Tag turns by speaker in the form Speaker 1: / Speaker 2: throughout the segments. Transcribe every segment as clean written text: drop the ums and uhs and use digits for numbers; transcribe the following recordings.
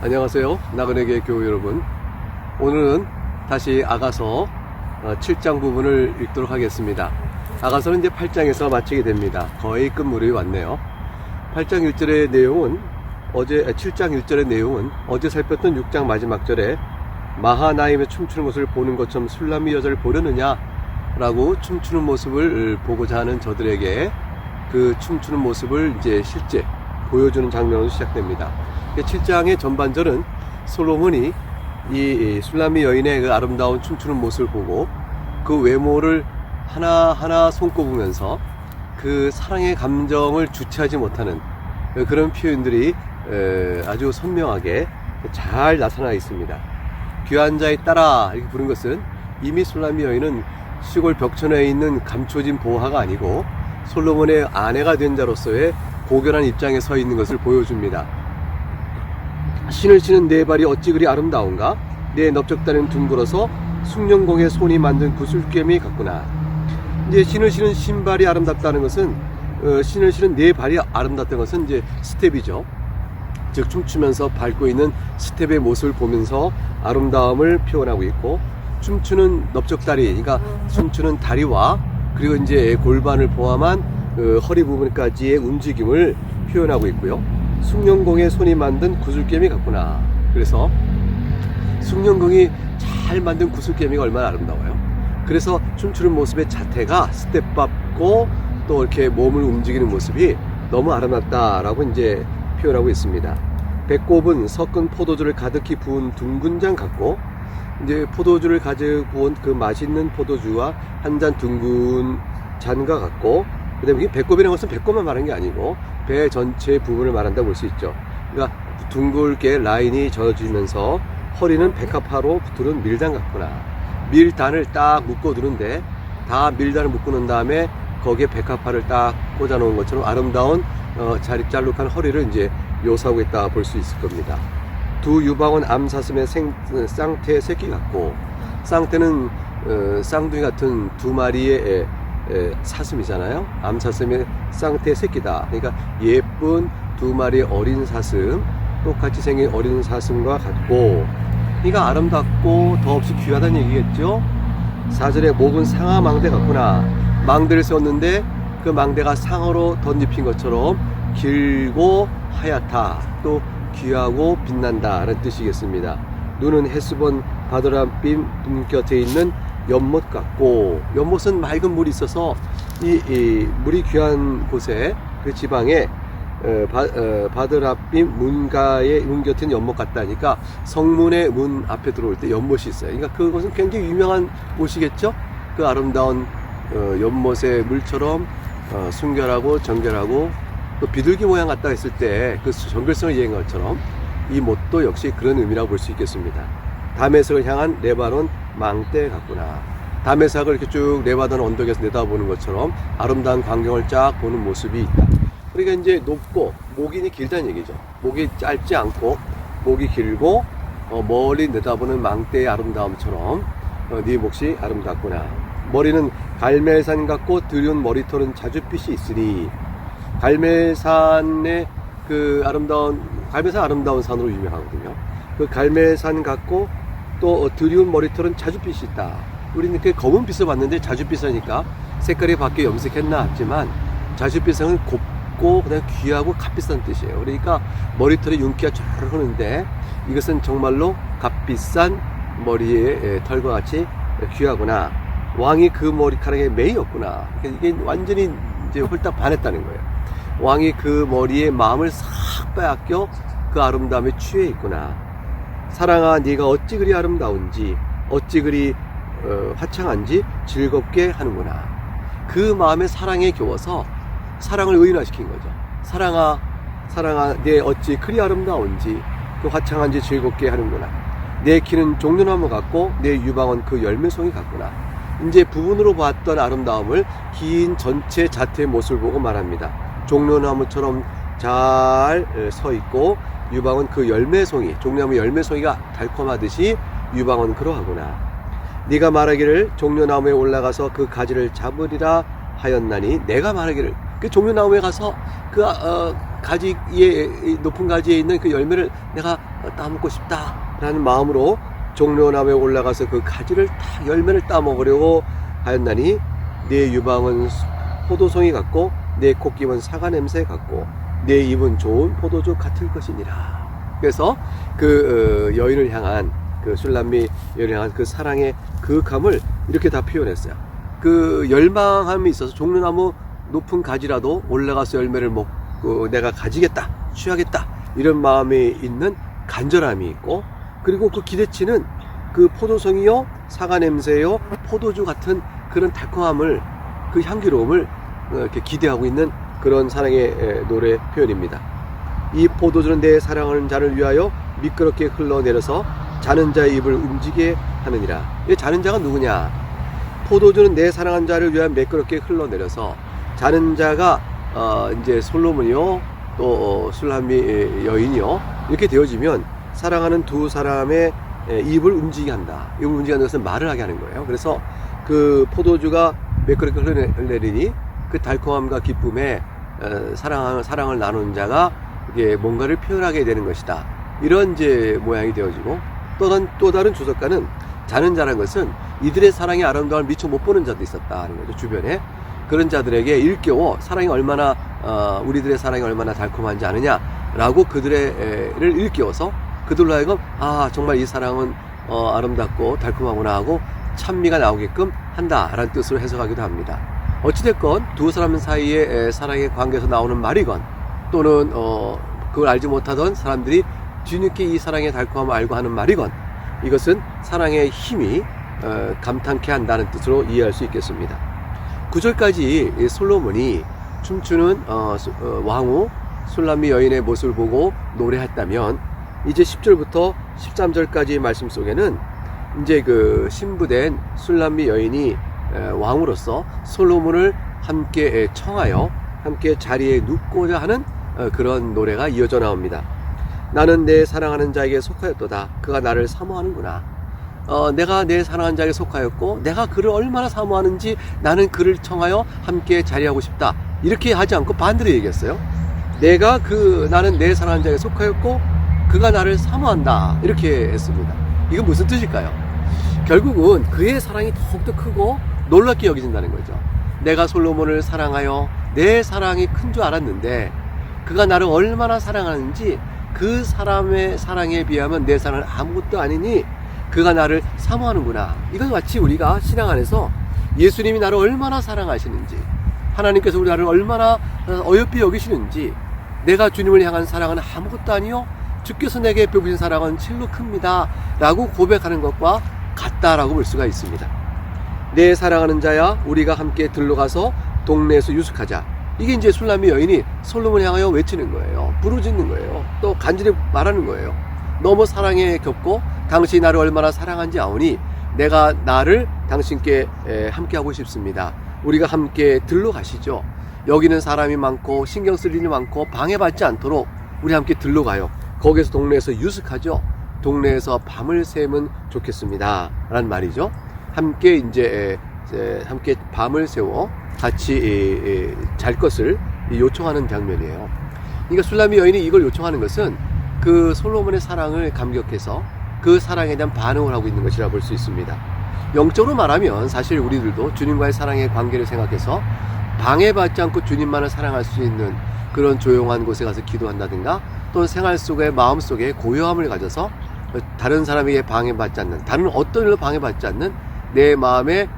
Speaker 1: 안녕하세요. 나그네계 교우 여러분. 오늘은 다시 아가서 7장 부분을 읽도록 하겠습니다. 아가서는 이제 8장에서 마치게 됩니다. 거의 끝물이 왔네요. 8장 1절의 내용은 7장 1절의 내용은 어제 살폈던 6장 마지막 절에 마하나임의 춤추는 것을 보는 것처럼 술람미 여자를 보려느냐 라고 춤추는 모습을 보고자 하는 저들에게 그 춤추는 모습을 이제 실제 보여주는 장면으로 시작됩니다. 7장의 전반절은 솔로몬이 이 술람미 여인의 그 아름다운 춤추는 모습을 보고 그 외모를 하나하나 손꼽으면서 그 사랑의 감정을 주체하지 못하는 그런 표현들이 아주 선명하게 잘 나타나 있습니다. 귀한 자의 딸아 이렇게 부른 것은 이미 술람미 여인은 시골 벽천에 있는 감춰진 보화가 아니고 솔로몬의 아내가 된 자로서의 고결한 입장에 서 있는 것을 보여줍니다. 신을 신은 내 발이 어찌 그리 아름다운가? 내 넓적다리는 둥글어서 숭늉공의 손이 만든 구슬겜이 같구나. 이제 신을 신은 신발이 아름답다는 것은 신을 신은 내 발이 아름답다는 것은 이제 스텝이죠. 즉 춤추면서 밟고 있는 스텝의 모습을 보면서 아름다움을 표현하고 있고, 춤추는 넓적다리, 그러니까 춤추는 다리와 그리고 이제 골반을 포함한 허리 부분까지의 움직임을 표현하고 있고요. 숭늉공의 손이 만든 구슬겜이 같구나. 그래서 숭늉공이 잘 만든 구슬겜이가 얼마나 아름다워요. 그래서 춤추는 모습의 자태가 스텝 밟고 또 이렇게 몸을 움직이는 모습이 너무 아름답다라고 이제 표현하고 있습니다. 배꼽은 섞은 포도주를 가득히 부은 둥근 잔 같고, 이제 포도주를 가득 부은 그 맛있는 포도주와 한 잔 둥근 잔과 같고, 그 다음에 배꼽이라는 것은 배꼽만 말하는 게 아니고 배 전체 부분을 말한다고 볼 수 있죠. 그러니까 둥글게 라인이 저어지면서 허리는 백합화로 두른 밀단 같구나. 밀단을 딱 묶어두는데 다 밀단을 묶어 놓은 다음에 거기에 백합화를 딱 꽂아 놓은 것처럼 아름다운 자립잘룩한 허리를 이제 묘사하고 있다 볼 수 있을 겁니다. 두 유방은 암사슴의 쌍태 새끼 같고, 쌍태는 쌍둥이 같은 두 마리의 사슴이잖아요. 암사슴의 쌍태 새끼다. 그러니까 예쁜 두 마리의 어린 사슴, 똑같이 생긴 어린 사슴과 같고, 그러니까 아름답고 더없이 귀하다는 얘기겠죠. 4절에 목은 상아 망대 같구나. 망대를 썼는데 그 망대가 상어로 덧입힌 것처럼 길고 하얗다, 또 귀하고 빛난다 라는 뜻이겠습니다. 눈은 헤스본 바드람빛 눈 곁에 있는 연못 같고, 연못은 맑은 물이 있어서 이 물이 귀한 곳에 그 지방에 바드람빛 문가의 문 곁에 있는 연못 같다니까 성문의 문 앞에 들어올 때 연못이 있어요. 그러니까 그것은 굉장히 유명한 곳이겠죠. 그 아름다운 연못의 물처럼 순결하고 정결하고 또 비둘기 모양 같다 했을 때 그 정글성을 얘기한 것처럼 이 못도 역시 그런 의미라고 볼 수 있겠습니다. 다메섹을 향한 레바논 망대 같구나. 다메섹을 이렇게 쭉 레바논 언덕에서 내다보는 것처럼 아름다운 광경을 쫙 보는 모습이 있다. 그러니까 이제 높고 목이 길다는 얘기죠. 목이 짧지 않고 목이 길고 멀리 내다보는 망대의 아름다움처럼 네 몫이 아름답구나. 머리는 갈멜산 같고 드리운 머리털은 자줏빛이 있으니, 갈멜산의 갈멜산 아름다운 산으로 유명하거든요. 그 갈멜산 같고 또 드리운 머리털은 자줏빛이 있다. 우리는 그 검은빛을 봤는데 자줏빛이니까 색깔이 밖에 염색했나 했지만 자줏빛은 곱고 그다음에 귀하고 값비싼 뜻이에요. 그러니까 머리털에 윤기가 쫙 흐르는데 이것은 정말로 값비싼 머리의 털과 같이 귀하구나. 왕이 그 머리카락에 매였구나. 이게 완전히 이제 홀딱 반했다는 거예요. 왕이 그 머리에 마음을 싹 빼앗겨 그 아름다움에 취해 있구나. 사랑아, 네가 어찌 그리 아름다운지, 어찌 그리 화창한지 즐겁게 하는구나. 그 마음에 사랑에 겨워서 사랑을 의인화시킨 거죠. 사랑아, 네 어찌 그리 아름다운지, 그 화창한지 즐겁게 하는구나. 내 키는 종려나무 같고 내 유방은 그 열매송이 같구나. 이제 부분으로 봤던 아름다움을 긴 전체 자태의 모습을 보고 말합니다. 종려나무처럼 잘 서 있고 유방은 그 열매송이, 종려나무 열매송이가 달콤하듯이 유방은 그러하구나. 네가 말하기를 종려나무에 올라가서 그 가지를 잡으리라 하였나니, 내가 말하기를, 그 종려나무에 가서 그 가지 위에, 높은 가지에 있는 그 열매를 내가 따먹고 싶다라는 마음으로 종려나무에 올라가서 그 가지를 다 열매를 따먹으려고 하였나니 내 유방은 포도송이 같고 내 콧김은 사과 냄새 같고 내 입은 좋은 포도주 같을 것이니라. 그래서 그 여인을 향한, 그 슐람미 여인을 향한 그 사랑의 그윽함을 이렇게 다 표현했어요. 그 열망함이 있어서 종려나무 높은 가지라도 올라가서 열매를 먹고 내가 가지겠다, 취하겠다, 이런 마음이 있는 간절함이 있고, 그리고 그 기대치는 그 포도송이요, 사과 냄새요, 포도주 같은 그런 달콤함을, 그 향기로움을 이렇게 기대하고 있는 그런 사랑의 노래 표현입니다. 이 포도주는 내 사랑하는 자를 위하여 미끄럽게 흘러내려서 자는 자의 입을 움직이게 하느니라. 이 자는 자가 누구냐? 포도주는 내 사랑하는 자를 위하여 미끄럽게 흘러내려서, 자는 자가 이제 솔로몬이요, 또 슐람미 여인이요, 이렇게 되어지면 사랑하는 두 사람의 입을 움직이게 한다. 입을 움직이게 하는 것은 말을 하게 하는 거예요. 그래서 그 포도주가 미끄럽게 흘러내리니 그 달콤함과 기쁨에 사랑을 나누는 자가 이게 뭔가를 표현하게 되는 것이다. 이런 이제 모양이 되어지고, 또 다른 주석가는 자는 자라는 것은 이들의 사랑의 아름다움을 미처 못 보는 자도 있었다는 거죠. 주변에 그런 자들에게 일깨워 사랑이 얼마나 우리들의 사랑이 얼마나 달콤한지 아느냐라고 그들을 일깨워서 그들로 하여금 정말 이 사랑은 아름답고 달콤하구나 하고 찬미가 나오게끔 한다라는 뜻으로 해석하기도 합니다. 어찌됐건 두 사람 사이의 사랑의 관계에서 나오는 말이건, 또는 그걸 알지 못하던 사람들이 뒤늦게 이 사랑의 달콤함을 알고 하는 말이건, 이것은 사랑의 힘이 감탄케 한다는 뜻으로 이해할 수 있겠습니다. 9절까지 솔로몬이 춤추는 왕후 슐람미 여인의 모습을 보고 노래했다면, 이제 10절부터 13절까지 말씀 속에는 이제 그 신부된 슐람미 여인이 왕으로서 솔로몬을 함께 청하여 함께 자리에 눕고자 하는 그런 노래가 이어져 나옵니다. 나는 내 사랑하는 자에게 속하였도다. 그가 나를 사모하는구나. 내가 내 사랑하는 자에게 속하였고 내가 그를 얼마나 사모하는지 나는 그를 청하여 함께 자리하고 싶다. 이렇게 하지 않고 반대로 얘기했어요. 나는 내 사랑하는 자에게 속하였고 그가 나를 사모한다. 이렇게 했습니다. 이건 무슨 뜻일까요? 결국은 그의 사랑이 더욱더 크고 놀랍게 여겨진다는 거죠. 내가 솔로몬을 사랑하여 내 사랑이 큰 줄 알았는데 그가 나를 얼마나 사랑하는지, 그 사람의 사랑에 비하면 내 사랑은 아무것도 아니니 그가 나를 사모하는구나. 이건 마치 우리가 신앙 안에서 예수님이 나를 얼마나 사랑하시는지, 하나님께서 우리 나를 얼마나 어여삐 여기시는지, 내가 주님을 향한 사랑은 아무것도 아니요 주께서 내게 베푸신 사랑은 진로 큽니다 라고 고백하는 것과 같다라고 볼 수가 있습니다. 내 사랑하는 자야, 우리가 함께 들러가서 동네에서 유숙하자. 이게 이제 슐람미 여인이 솔로몬을 향하여 외치는 거예요. 부르짖는 거예요. 또 간절히 말하는 거예요. 너무 사랑에 겹고 당신이 나를 얼마나 사랑한지 아오니 내가 나를 당신께 함께 하고 싶습니다. 우리가 함께 들러가시죠. 여기는 사람이 많고 신경 쓸 일이 많고 방해받지 않도록 우리 함께 들러가요. 거기서 동네에서 유숙하죠. 동네에서 밤을 새면 좋겠습니다 라는 말이죠. 함께 함께 밤을 새워 같이 잘 것을 요청하는 장면이에요. 그러니까 슐람미 여인이 이걸 요청하는 것은 그 솔로몬의 사랑을 감격해서 그 사랑에 대한 반응을 하고 있는 것이라 볼 수 있습니다. 영적으로 말하면 사실 우리들도 주님과의 사랑의 관계를 생각해서 방해받지 않고 주님만을 사랑할 수 있는 그런 조용한 곳에 가서 기도한다든가, 또는 생활 속에 마음 속에 고요함을 가져서 다른 사람에게 방해받지 않는, 다른 어떤 일로 방해받지 않는 내 마음의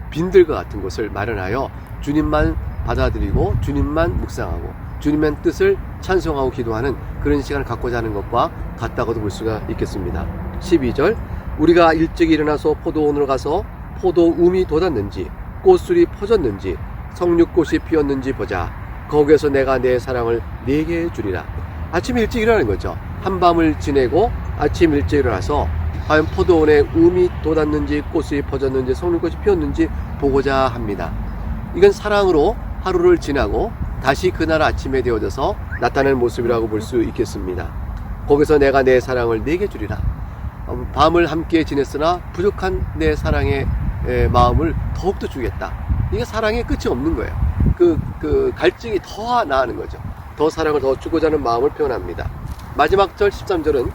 Speaker 1: 빈들과 같은 곳을 마련하여 주님만 받아들이고 주님만 묵상하고 주님의 뜻을 찬송하고 기도하는 그런 시간을 갖고자 하는 것과 같다고도 볼 수가 있겠습니다. 12절, 우리가 일찍 일어나서 포도원으로 가서 포도움이 돋았는지 꽃술이 퍼졌는지 석류꽃이 피었는지 보자. 거기에서 내가 내 사랑을 네게 주리라. 아침 일찍 일어나는 거죠. 한밤을 지내고 아침 일찍 일어나서 과연 포도원에 움이 돋았는지 꽃이 퍼졌는지 석류꽃이 피었는지 보고자 합니다. 이건 사랑으로 하루를 지나고 다시 그날 아침에 되어져서 나타나는 모습이라고 볼 수 있겠습니다. 거기서 내가 내 사랑을 네게 주리라. 밤을 함께 지냈으나 부족한 내 사랑의 마음을 더욱더 주겠다. 이게 사랑의 끝이 없는 거예요. 그 갈증이 더 나는 거죠. 더 사랑을 더 주고자 하는 마음을 표현합니다. 마지막 절 13절은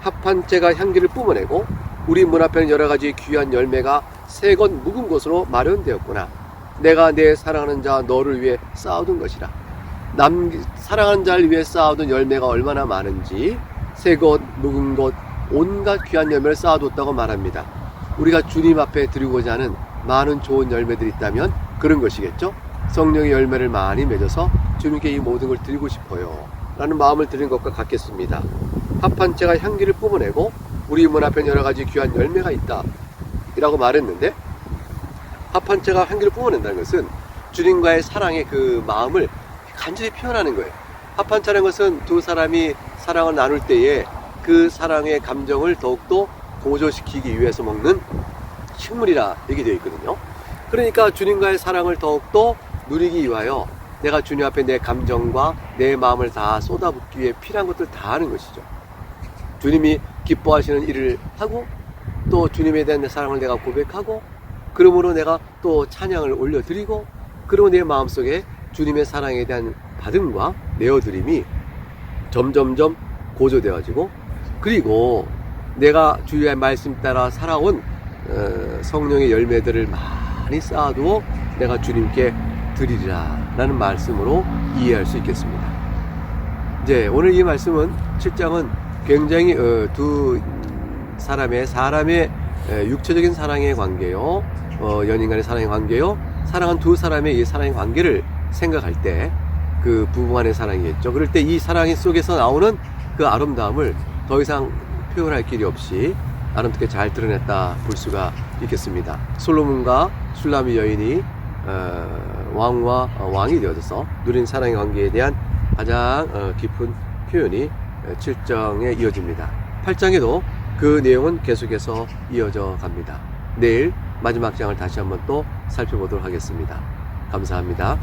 Speaker 1: 합판체가 향기를 뿜어내고 우리 문 앞에는 여러 가지 귀한 열매가 새 것 묵은 곳으로 마련되었구나. 내가 내 사랑하는 자 너를 위해 쌓아둔 것이라. 사랑하는 자를 위해 쌓아둔 열매가 얼마나 많은지 새 것 묵은 곳 온갖 귀한 열매를 쌓아뒀다고 말합니다. 우리가 주님 앞에 드리고자 하는 많은 좋은 열매들이 있다면 그런 것이겠죠. 성령의 열매를 많이 맺어서 주님께 이 모든 걸 드리고 싶어요 라는 마음을 드리는 것과 같겠습니다. 합판체가 향기를 뿜어내고 우리 문 앞에는 여러 가지 귀한 열매가 있다 이라고 말했는데, 합판체가 향기를 뿜어낸다는 것은 주님과의 사랑의 그 마음을 간절히 표현하는 거예요. 합판체라는 것은 두 사람이 사랑을 나눌 때에 그 사랑의 감정을 더욱더 고조시키기 위해서 먹는 식물이라 얘기되어 있거든요. 그러니까 주님과의 사랑을 더욱더 누리기 위하여 내가 주님 앞에 내 감정과 내 마음을 다 쏟아붓기 위해 필요한 것들 다 하는 것이죠. 주님이 기뻐하시는 일을 하고 또 주님에 대한 내 사랑을 내가 고백하고 그러므로 내가 또 찬양을 올려드리고 그리고 내 마음속에 주님의 사랑에 대한 받음과 내어드림이 점점점 고조되어지고 그리고 내가 주의 말씀 따라 살아온 성령의 열매들을 많이 쌓아두어 내가 주님께 드리리라 라는 말씀으로 이해할 수 있겠습니다. 이제 오늘 이 말씀은 7장은 굉장히 두 사람의 육체적인 사랑의 관계요, 연인 간의 사랑의 관계요, 사랑한 두 사람의 이 사랑의 관계를 생각할 때 그 부부 간의 사랑이겠죠. 그럴 때 이 사랑 속에서 나오는 그 아름다움을 더 이상 표현할 길이 없이 아름답게 잘 드러냈다 볼 수가 있겠습니다. 솔로몬과 슐라미 여인이 왕과 왕이 되어져서 누린 사랑의 관계에 대한 가장 깊은 표현이 7장에 이어집니다. 8장에도 그 내용은 계속해서 이어져 갑니다. 내일 마지막 장을 다시 한번 또 살펴보도록 하겠습니다. 감사합니다.